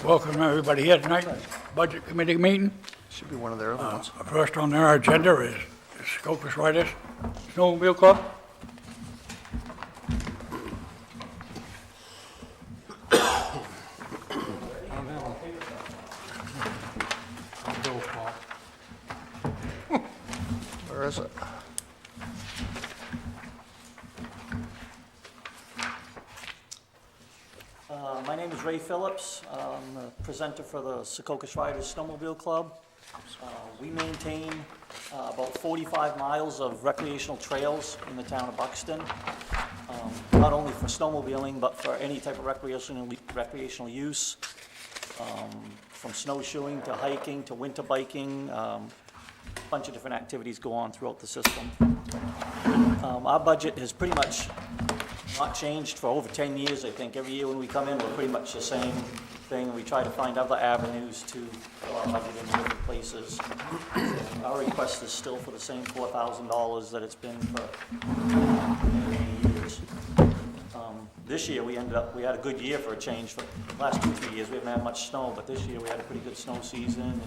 Welcome everybody here tonight, Budget Committee meeting. Should be one of their other ones. First on our agenda is Scopus Riders Snowmobile Club. Where is it? My name is Ray Phillips. I'm the presenter for the Secocas Riders Snowmobile Club. We maintain about 45 miles of recreational trails in the town of Buxton, not only for snowmobiling, but for any type of recreational use, from snowshoeing to hiking to winter biking. A bunch of different activities go on throughout the system. Our budget has pretty much not changed for over 10 years, I think. Every year when we come in, we're pretty much the same thing. We try to find other avenues to fill our budget in different places. Our request is still for the same $4,000 that it's been for many years. This year, we had a good year for a change. For the last 2-3 years, we haven't had much snow, but this year we had a pretty good snow season, and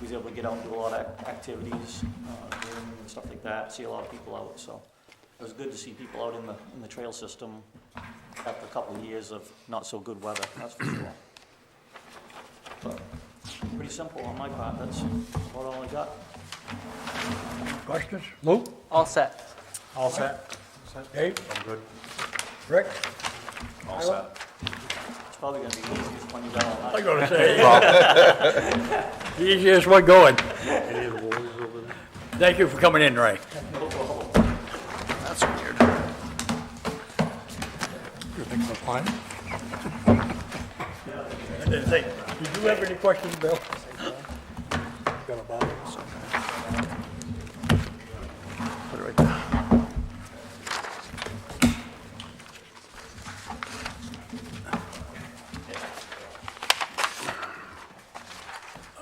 we was able to get out and do a lot of activities, and stuff like that, see a lot of people out, so. It was good to see people out in the trail system after a couple of years of not so good weather, that's for sure. But pretty simple on my part, that's about all I got. Questions? Lou? All set. All set? Dave? I'm good. Rick? All set. It's probably gonna be the easiest one you got all I'm night. gonna say. The easiest one going. Any of the boys over there? Thank you for coming in, Ray. That's weird. You're thinking of pine? I didn't think, did you have any questions, Bill? Got a bottle? Put it right there.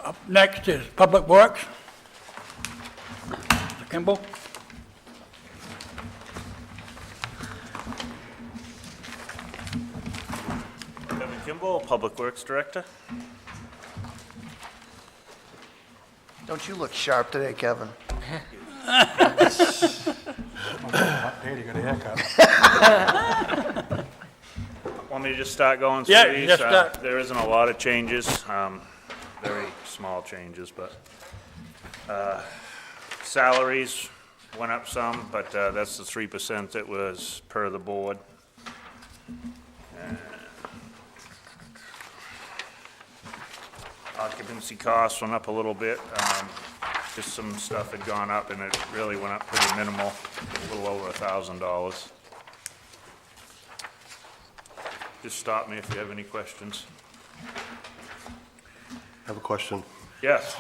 Up next is Public Works. Mr. Kimball? Kevin Kimball, Public Works Director. Don't you look sharp today, Kevin? Hot day to get a haircut. Want me to just start going through Yeah, these? just start. There isn't a lot of changes, very small changes, but salaries went up some, but that's the 3% that was per the board. Occupancy costs went up a little bit. Just some stuff had gone up, and it really went up pretty minimal, a little over $1,000. Just stop me if you have any questions. I have a question. Yes.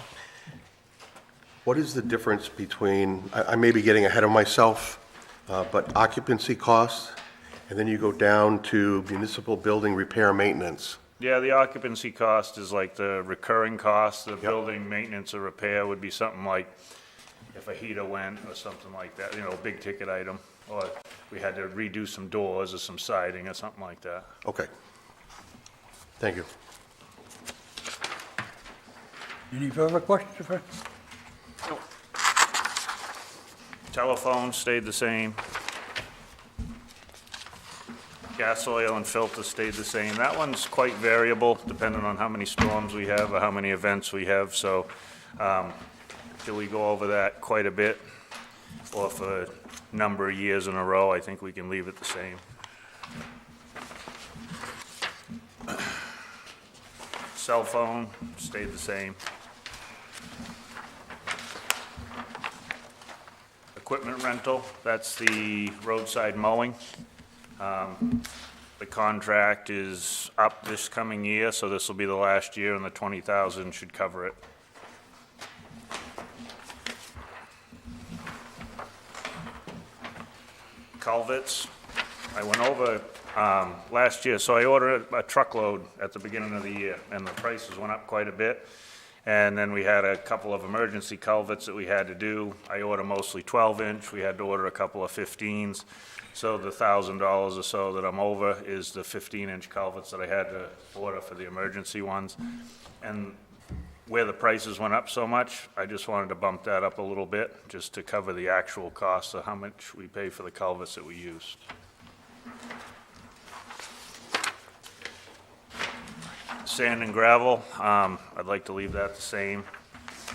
What is the difference between, I may be getting ahead of myself, but occupancy costs, and then you go down to municipal building repair maintenance? Yeah, the occupancy cost is like the recurring cost. The building maintenance or repair would be something like if a heater went or something like that, a big ticket item. Or we had to redo some doors or some siding or something like that. Okay. Thank you. Any further questions? Sir? Telephone stayed the same. Gas, oil, and filter stayed the same. That one's quite variable, depending on how many storms we have or how many events we have, so till we go over that quite a bit, or for a number of years in a row, I think we can leave it the same. Cell phone stayed the same. Equipment rental, that's the roadside mowing. The contract is up this coming year, so this will be the last year, and the 20,000 should cover it. Culverts, I went over last year, so I ordered a truckload at the beginning of the year, and the prices went up quite a bit. And then we had a couple of emergency culverts that we had to do. I order mostly 12-inch. We had to order a couple of 15s. So the $1,000 or so that I'm over is the 15-inch culverts that I had to order for the emergency ones. And where the prices went up so much, I just wanted to bump that up a little bit, just to cover the actual cost of how much we pay for the culverts that we use. Sand and gravel, I'd like to leave that the same.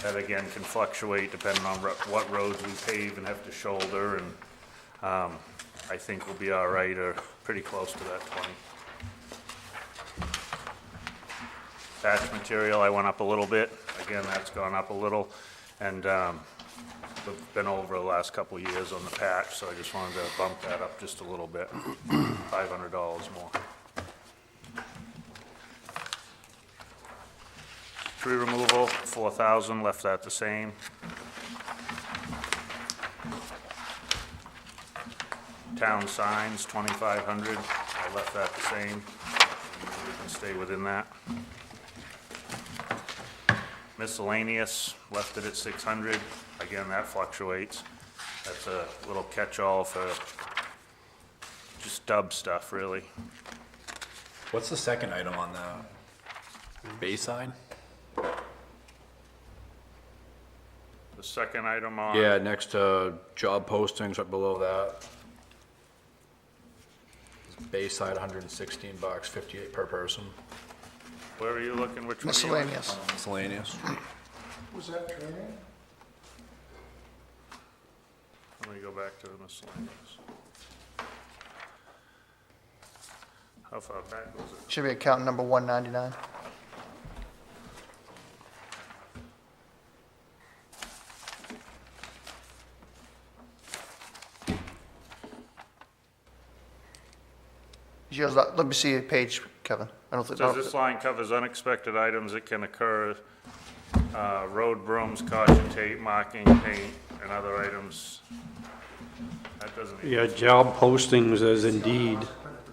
That again can fluctuate depending on what roads we pave and have to shoulder, and I think we'll be all right, or pretty close to that 20. Patch material, I went up a little bit. Again, that's gone up a little, and we've been over the last couple of years on the patch, so I just wanted to bump that up just a little bit, $500 more. Tree removal, 4,000, left that the same. Town signs, 2,500, I left that the same. We can stay within that. Miscellaneous, left it at 600. Again, that fluctuates. That's a little catch-all for just dub stuff, really. What's the second item on the Bayside? The second item on. Yeah, next to job postings, right below that. Bayside, 116 bucks, 58 per person. Where are you looking? Which one? are you looking? Miscellaneous. Miscellaneous. Was that training? Let me go back to the miscellaneous. How far back was it? Should be account number 199. Yours, let me see your page, Kevin. I don't think. Says this line covers unexpected items that can occur, road brooms, caution tape, marking, paint, and other items. That doesn't even. Yeah, job postings as Indeed. And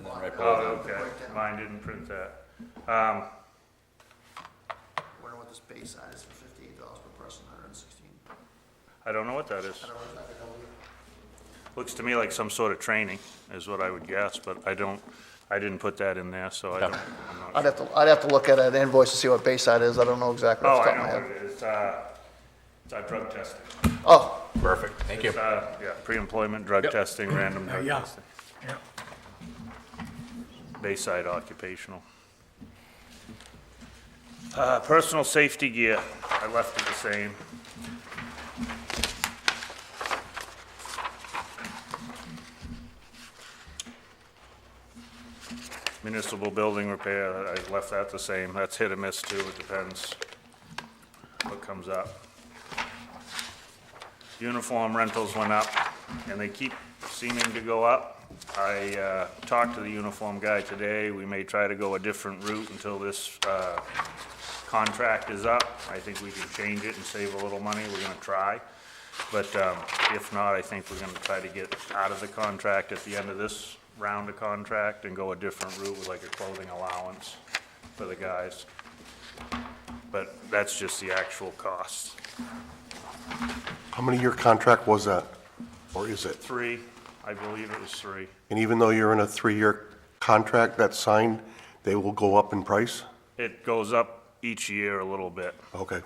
then right below Oh, okay, mine didn't print that. Wonder what this base side is for $58 per person, 116. I don't know what that is. Looks to me like some sort of training is what I would guess, but I didn't put that in there, so I don't, I'm not. I'd have to look at an invoice to see what base side is. I don't know exactly Oh, off the I top of know my what head. it is. It's our drug testing. Oh, Perfect, thank you. Yeah, pre-employment drug Yep. testing, random drug Yeah. testing. Yeah. Bayside occupational. Personal safety gear, I left it the same. Municipal building repair, I left that the same. That's hit or miss too, it depends what comes up. Uniform rentals went up, and they keep seeming to go up. I talked to the uniform guy today. We may try to go a different route until this contract is up. I think we can change it and save a little money. We're gonna try. But if not, I think we're gonna try to get out of the contract at the end of this round of contract and go a different route with like a clothing allowance for the guys. But that's just the actual cost. How many year contract was that? Or is it? 3, I believe it was 3. And even though you're in a 3-year contract that's signed, they will go up in price? It goes up each year a little bit. Okay.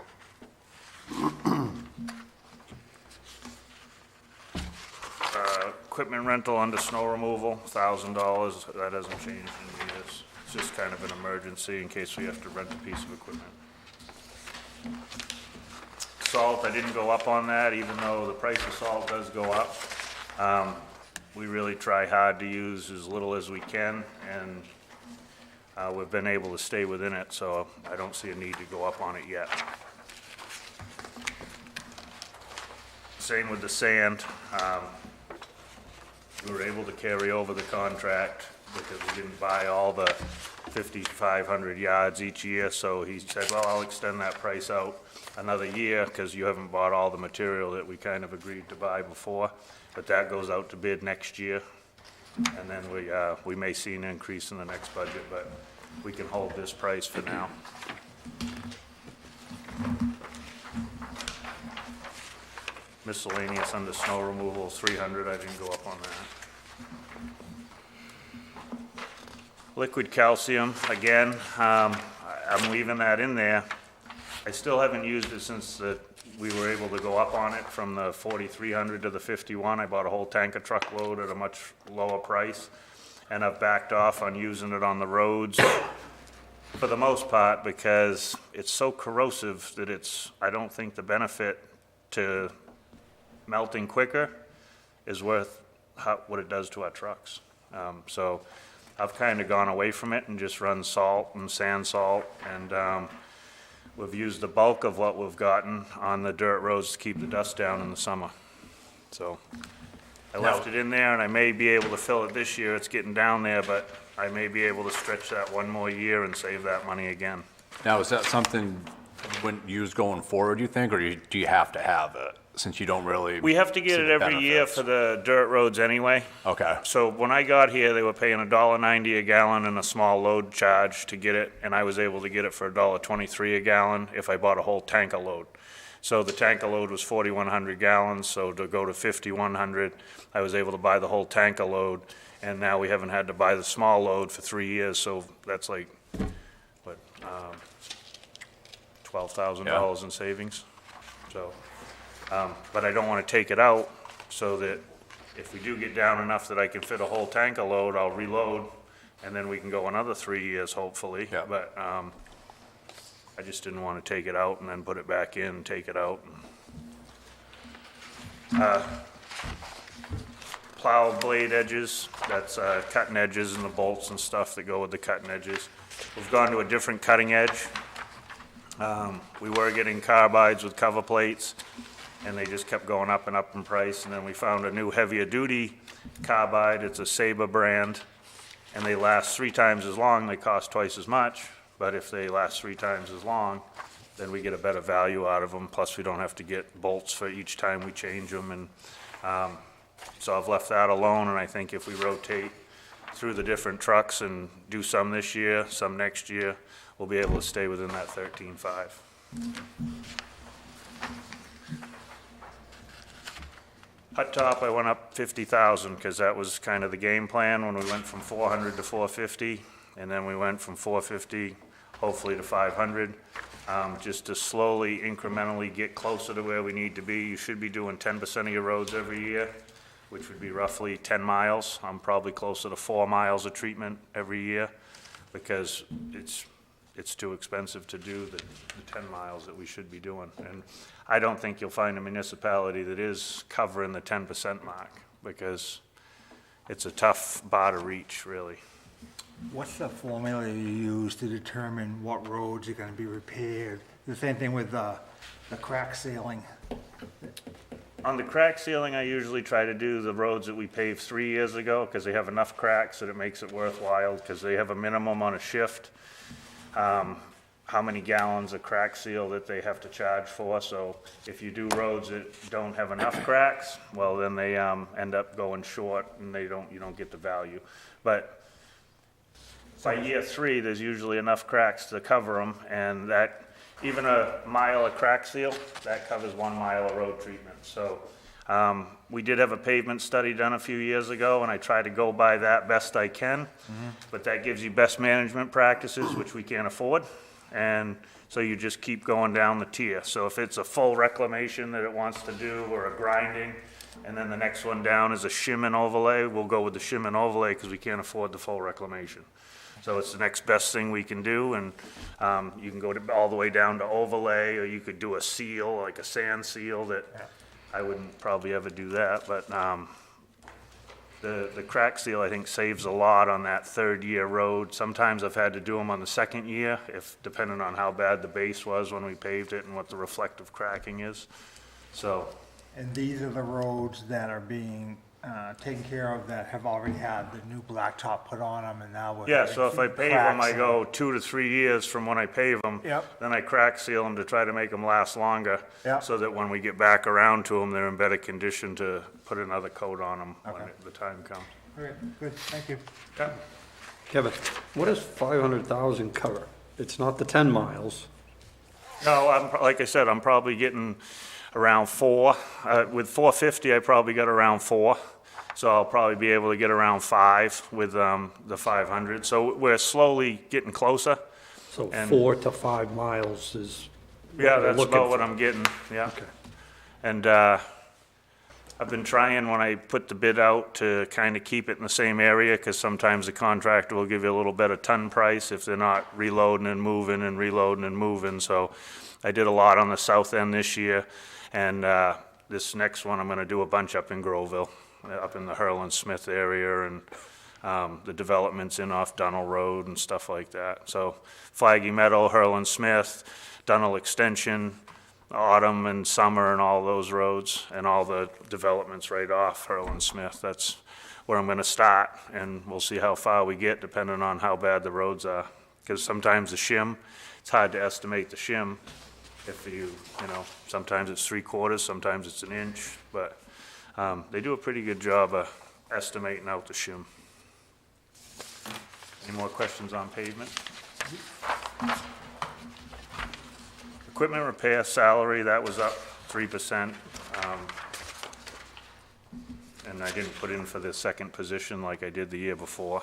Equipment rental under snow removal, $1,000. That hasn't changed in years. It's just kind of an emergency in case we have to rent a piece of equipment. Salt, I didn't go up on that, even though the price of salt does go up. We really try hard to use as little as we can, and we've been able to stay within it, so I don't see a need to go up on it yet. Same with the sand. We were able to carry over the contract because we didn't buy all the 5,500 yards each year, so he said, well, I'll extend that price out another year because you haven't bought all the material that we kind of agreed to buy before, but that goes out to bid next year. And then we may see an increase in the next budget, but we can hold this price for now. miscellaneous under snow removal, 300, I didn't go up on that. Liquid calcium, again, I'm leaving that in there. I still haven't used it since we were able to go up on it from the 4,300 to the 51. I bought a whole tanker truckload at a much lower price, and I've backed off on using it on the roads for the most part because it's so corrosive that I don't think the benefit to melting quicker is worth what it does to our trucks. So I've kind of gone away from it and just run salt and sand salt, and we've used the bulk of what we've gotten on the dirt roads to keep the dust down in the summer. So I left it in there, and I may be able to fill it this year. It's getting down there, but I may be able to stretch that one more year and save that money again. Now, is that something you wouldn't use going forward, you think, or do you have to have it, since you don't really? We have to get see it the every year benefits? for the dirt roads anyway. Okay, So when I got here, they were paying $1.90 a gallon and a small load charge to get it, and I was able to get it for $1.23 a gallon if I bought a whole tanker load. So the tanker load was 4,100 gallons, so to go to 5,100, I was able to buy the whole tanker load, and now we haven't had to buy the small load for 3 years, so that's like, what, $12,000 in savings. So, but I don't want to take it out, so that if we do get down enough that I can fit a whole tanker load, I'll reload, and then we can go another 3 years, hopefully. Yeah. But I just didn't want to take it out and then put it back in, take it out. Plow blade edges, that's cutting edges and the bolts and stuff that go with the cutting edges. We've gone to a different cutting edge. We were getting carbides with cover plates, and they just kept going up and up in price, and then we found a new heavier duty carbide. It's a Sabre brand, and they last 3 times as long. They cost twice as much, but if they last 3 times as long, then we get a better value out of them, plus we don't have to get bolts for each time we change them, and so I've left that alone, and I think if we rotate through the different trucks and do some this year, some next year, we'll be able to stay within that 13.5. Hut top, I went up 50,000, because that was kind of the game plan when we went from 400 to 450, and then we went from 450, hopefully to 500, just to slowly, incrementally get closer to where we need to be. You should be doing 10% of your roads every year, which would be roughly 10 miles. I'm probably closer to 4 miles of treatment every year, because it's too expensive to do the 10 miles that we should be doing. And I don't think you'll find a municipality that is covering the 10% mark, because it's a tough bar to reach, really. What's the formula you use to determine what roads are gonna be repaired? The same thing with the crack sealing. On the crack sealing, I usually try to do the roads that we paved 3 years ago, because they have enough cracks that it makes it worthwhile, because they have a minimum on a shift, how many gallons of crack seal that they have to charge for. So if you do roads that don't have enough cracks, well, then they end up going short, and you don't get the value. But by year 3, there's usually enough cracks to cover them, and that, even a mile of crack seal, that covers 1 mile of road treatment. So we did have a pavement study done a few years ago, and I try to go by that best I can. But that gives you best management practices, which we can't afford. And so you just keep going down the tier. So if it's a full reclamation that it wants to do, or a grinding, and then the next one down is a shim and overlay, we'll go with the shim and overlay, because we can't afford the full reclamation. So it's the next best thing we can do, and you can go all the way down to overlay, or you could do a seal, like a sand seal, that I wouldn't probably ever do that, but the crack seal, I think, saves a lot on that 3rd-year road. Sometimes I've had to do them on the 2nd year, depending on how bad the base was when we paved it and what the reflective cracking is. So, And these are the roads that are being taken care of, that have already had the new blacktop put on them, and now we're yeah, having so if I pave them, cracks I in go 2 to 3 years from when I pave them. Yep. Then I crack seal them to try to make them last longer. Yep. So that when we get back around to them, they're in better condition to put another coat on them when Okay. the time comes. Okay, good, thank you. Yeah. Kevin, what does 500,000 cover? It's not the 10 miles. No, like I said, I'm probably getting around 4. With 450, I probably got around 4. So I'll probably be able to get around 5 with the 500. So we're slowly getting closer. So And- 4 to 5 miles is what Yeah, we're that's looking about what for. I'm getting, yeah. Okay. And I've been trying when I put the bid out to kind of keep it in the same area, because sometimes the contractor will give you a little better ton price if they're not reloading and moving and reloading and moving. So I did a lot on the south end this year, and this next one, I'm gonna do a bunch up in Groveville, up in the Hurlin Smith area, and the developments in off Dunnell Road and stuff like that. So Flaggy Meadow, Hurlin Smith, Dunnell Extension, Autumn and Summer and all those roads, and all the developments right off Hurlin Smith. That's where I'm gonna start, and we'll see how far we get depending on how bad the roads are. Because sometimes the shim, it's hard to estimate the shim. If you know, sometimes it's 3/4, sometimes it's an inch, but they do a pretty good job of estimating out the shim. Any more questions on pavement? Equipment repair salary, that was up 3%. And I didn't put in for the second position like I did the year before.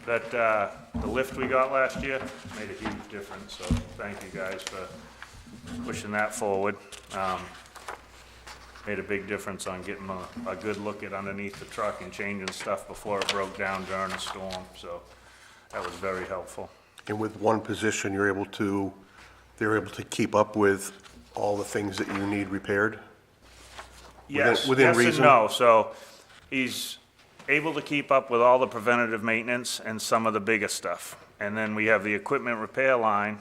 That, the lift we got last year made a huge difference, so thank you guys for pushing that forward. Made a big difference on getting a good look at underneath the truck and changing stuff before it broke down during a storm, so that was very helpful. And with one position, they're able to keep up with all the things that you need repaired? Yes, within yes and reason? no. So he's able to keep up with all the preventative maintenance and some of the bigger stuff. And then we have the equipment repair line,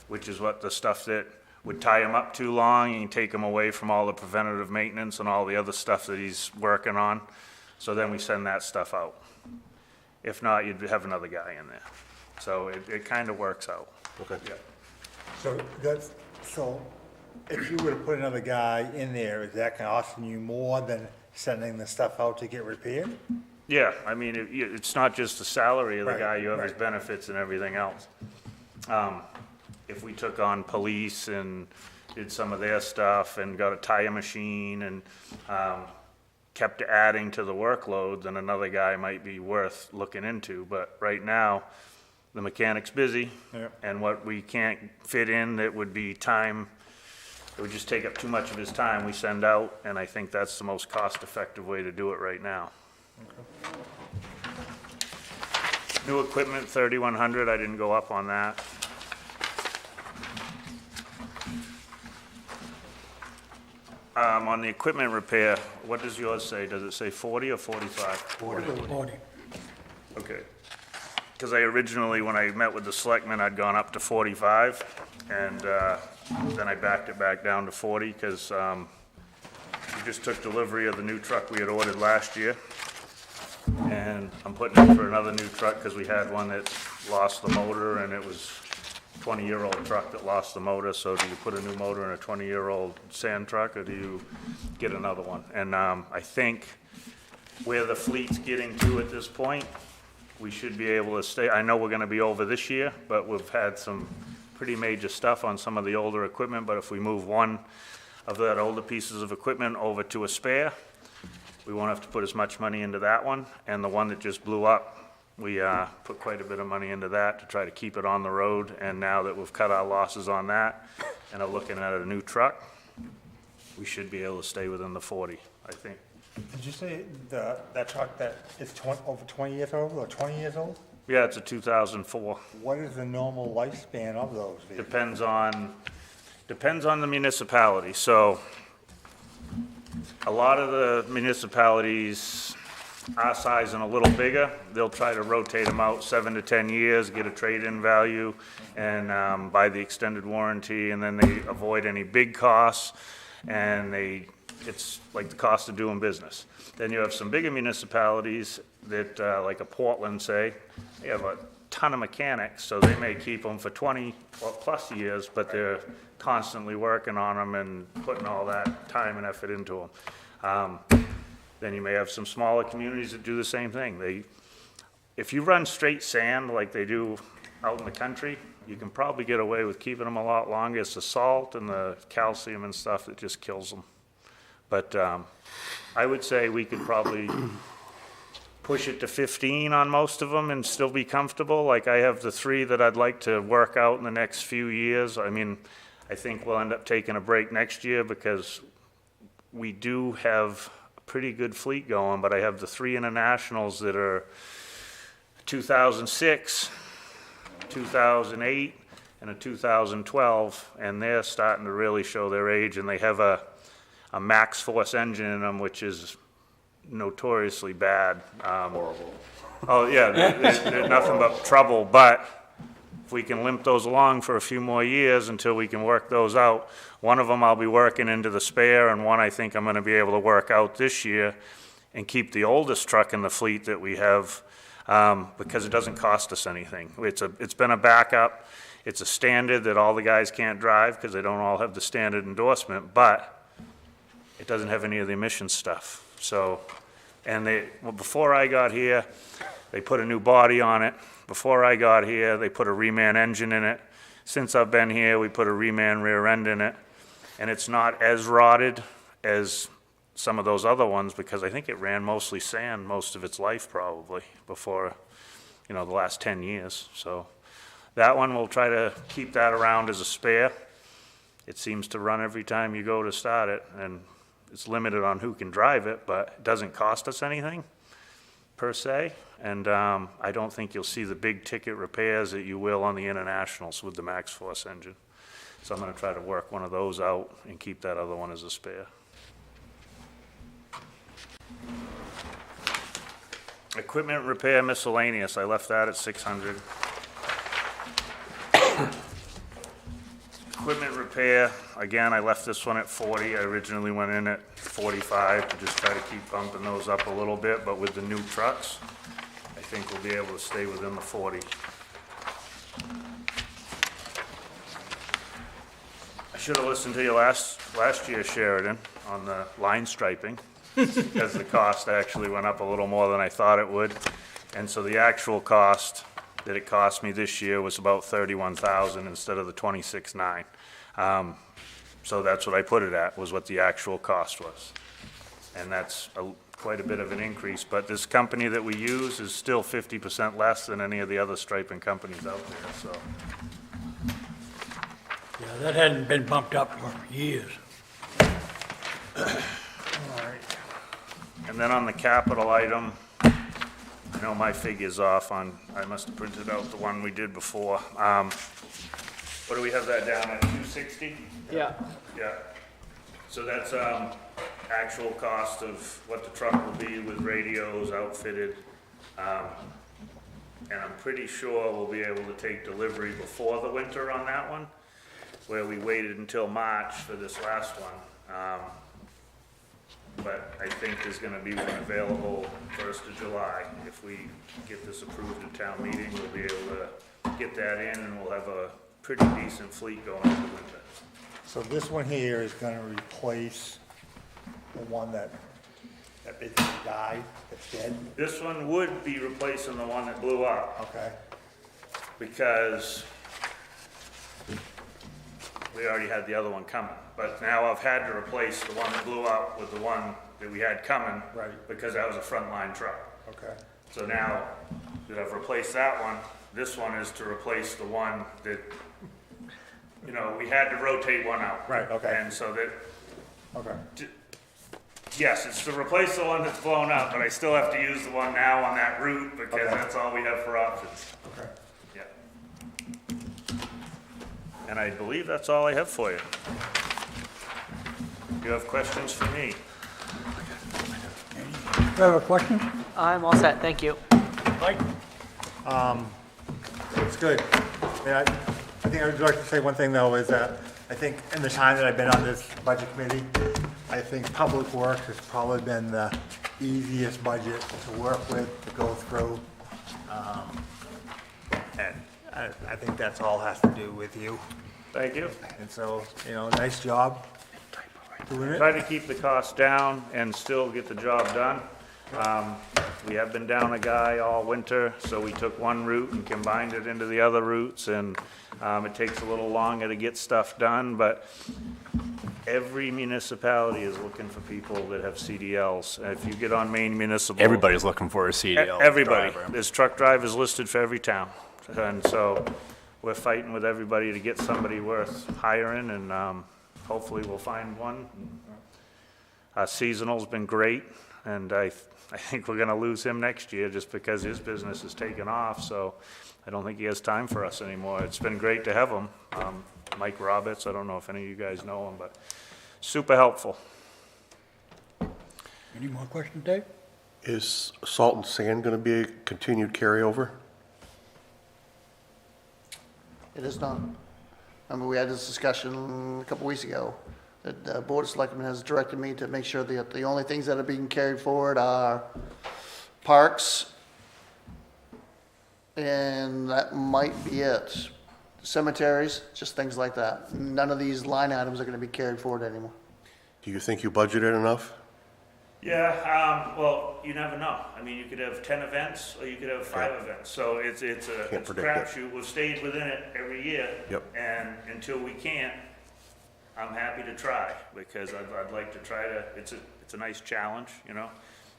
which is what the stuff that would tie him up too long and take him away from all the preventative maintenance and all the other stuff that he's working on. So then we send that stuff out. If not, you'd have another guy in there. So it kind of works out. Okay. Yeah. So if you were to put another guy in there, is that costing you more than sending the stuff out to get repaired? Yeah, I mean, it's not just the salary of the Right, guy, you have his right. benefits and everything else. If we took on police and did some of their stuff and got a tire machine and kept adding to the workload, then another guy might be worth looking into. But right now, the mechanic's busy, Yeah. and what we can't fit in that would be time, it would just take up too much of his time, we send out, and I think that's the most cost-effective way to do it right now. New equipment, 3,100, I didn't go up on that. On the equipment repair, what does yours say? Does it say 40 or 45? 40. Okay. Because I originally, when I met with the selectmen, I'd gone up to 45, and then I backed it back down to 40, because we just took delivery of the new truck we had ordered last year. And I'm putting in for another new truck, because we had one that lost the motor, and it was a 20-year-old truck that lost the motor. So do you put a new motor in a 20-year-old sand truck, or do you get another one? And I think where the fleet's getting to at this point, we should be able to stay. I know we're gonna be over this year, but we've had some pretty major stuff on some of the older equipment. But if we move one of that older pieces of equipment over to a spare, we won't have to put as much money into that one. And the one that just blew up, we put quite a bit of money into that to try to keep it on the road. And now that we've cut our losses on that and are looking at a new truck, we should be able to stay within the 40, I think. Did you say that truck that is over 20 years old or 20 years old? Yeah, it's a 2004. What is the normal lifespan of those vehicles? Depends on the municipality. So a lot of the municipalities, our size and a little bigger, they'll try to rotate them out 7 to 10 years, get a trade-in value, and buy the extended warranty, and then they avoid any big costs, and it's like the cost of doing business. Then you have some bigger municipalities that, like a Portland, say, they have a ton of mechanics, so they may keep them for 20 or plus years, but they're constantly working on them and putting all that time and effort into them. Then you may have some smaller communities that do the same thing. If you run straight sand like they do out in the country, you can probably get away with keeping them a lot longer. It's the salt and the calcium and stuff that just kills them. But I would say we could probably push it to 15 on most of them and still be comfortable. Like I have the 3 that I'd like to work out in the next few years. I mean, I think we'll end up taking a break next year because we do have a pretty good fleet going, but I have the 3 internationals that are 2006, 2008, and a 2012, and they're starting to really show their age, and they have a max force engine in them, which is notoriously bad. Horrible. Oh, yeah, they're nothing but trouble, but if we can limp those along for a few more years until we can work those out, one of them I'll be working into the spare, and one I think I'm gonna be able to work out this year and keep the oldest truck in the fleet that we have, because it doesn't cost us anything. It's been a backup. It's a standard that all the guys can't drive because they don't all have the standard endorsement, but it doesn't have any of the emission stuff. So, and before I got here, they put a new body on it. Before I got here, they put a reman engine in it. Since I've been here, we put a reman rear end in it. And it's not as rotted as some of those other ones because I think it ran mostly sand most of its life probably before, the last 10 years. So that one, we'll try to keep that around as a spare. It seems to run every time you go to start it, and it's limited on who can drive it, but it doesn't cost us anything per se. And I don't think you'll see the big ticket repairs that you will on the internationals with the max force engine. So I'm gonna try to work one of those out and keep that other one as a spare. Equipment repair miscellaneous, I left that at 600. Equipment repair, again, I left this one at 40. I originally went in at 45 to just try to keep bumping those up a little bit, but with the new trucks, I think we'll be able to stay within the 40. I should have listened to you last year, Sheridan, on the line striping, because the cost actually went up a little more than I thought it would. And so the actual cost that it cost me this year was about $31,000 instead of the $26,900. So that's what I put it at, was what the actual cost was. And that's quite a bit of an increase, but this company that we use is still 50% less than any of the other striping companies out there, so. Yeah, that hadn't been bumped up for years. And then on the capital item, I know my figure's off on, I must have printed out the one we did before. What do we have that down at, 260? Yeah. Yeah. So that's actual cost of what the truck will be with radios outfitted. And I'm pretty sure we'll be able to take delivery before the winter on that one, where we waited until March for this last one. But I think there's gonna be one available 1st of July. If we get this approved at town meeting, we'll be able to get that in and we'll have a pretty decent fleet going into the winter. So this one here is gonna replace the one that basically died, that's dead? This one would be replacing the one that blew up Okay. because we already had the other one coming. But now I've had to replace the one that blew up with the one that we had coming. Right. Because that was a frontline truck. Okay. So now that I've replaced that one, this one is to replace the one that, we had to rotate one out. Right, okay. And so that, Okay. yes, it's to replace the one that's blown up, but I still have to use the one now on that route because Okay. that's all we have for options. Okay. Yeah. And I believe that's all I have for you. You have questions for me? You have a question, I'm all set, thank you. Mike? It's good. I think I would like to say one thing though, is that I think in the time that I've been on this budget committee, I think Public Works has probably been the easiest budget to work with, to go through. And I think that's all has to do with you. Thank you. And so, nice job doing it. Try to keep the cost down and still get the job done. We have been down a guy all winter, so we took one route and combined it into the other routes, and it takes a little longer to get stuff done, but every municipality is looking for people that have CDLs. If you get on Maine Municipal. Everybody's looking for a CDL Everybody. driver. There's truck drivers listed for every town. And so we're fighting with everybody to get somebody worth hiring, and hopefully we'll find one. Seasonal's been great, and I think we're gonna lose him next year just because his business is taking off, so I don't think he has time for us anymore. It's been great to have him. Mike Roberts, I don't know if any of you guys know him, but super helpful. Any more questions, Dave? Is salt and sand going to be a continued carryover? It is not. Remember, we had this discussion a couple weeks ago, that the Board of Selectmen has directed me to make sure that the only things that are being carried forward are parks, and that might be it. Cemeteries, just things like that. None of these line items are gonna be carried forward anymore. Do you think you budgeted enough? Yeah, well, you never know. I mean, you could have 10 events, or you could have 5 Yeah. events. So it's a Can't predict it. crapshoot. We've stayed within it every year. Yep. And until we can't, I'm happy to try, because I'd like to try to, it's a nice challenge, you know?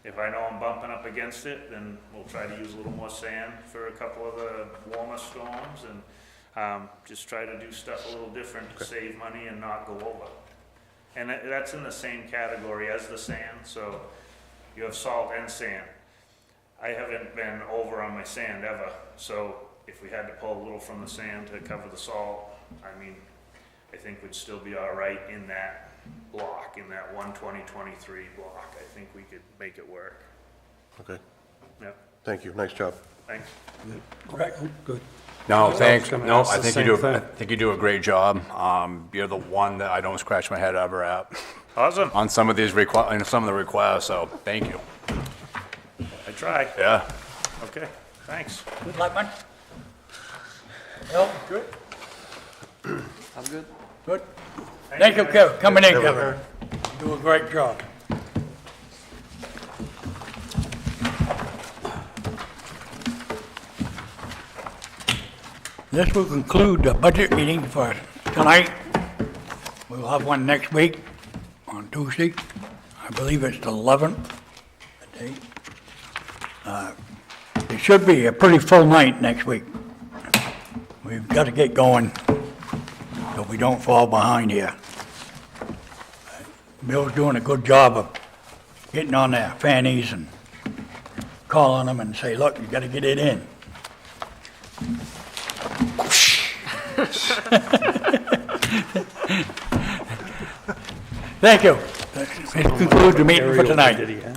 If I know I'm bumping up against it, then we'll try to use a little more sand for a couple of the warmer storms, and just try to do stuff a little different to save money and not go over. And that's in the same category as the sand, so you have salt and sand. I haven't been over on my sand ever, so if we had to pull a little from the sand to cover the salt, I mean, I think we'd still be all right in that block, in that 120-23 block. I think we could make it work. Okay, Yep, thank you, nice job. thanks. Correct. Good. No, I was thanks. gonna No, ask I the think same you do, thing. I think you do a great job. You're the one that I don't scratch my head ever at Awesome, on some of these some of the requests, so thank you. I try. Yeah. Okay, thanks. Good luck, man. Bill? Good. I'm good. Good. Thank you, Kevin, coming in, Kevin. You do a great job. This will conclude the budget meeting for tonight. We'll have one next week on Tuesday. I believe it's the 11th, the date. It should be a pretty full night next week. We've got to get going so we don't fall behind here. Bill's doing a good job of getting on their fannies and calling them and say, look, you got to get it in. Thank you. This concludes the meeting for tonight. Did he, huh?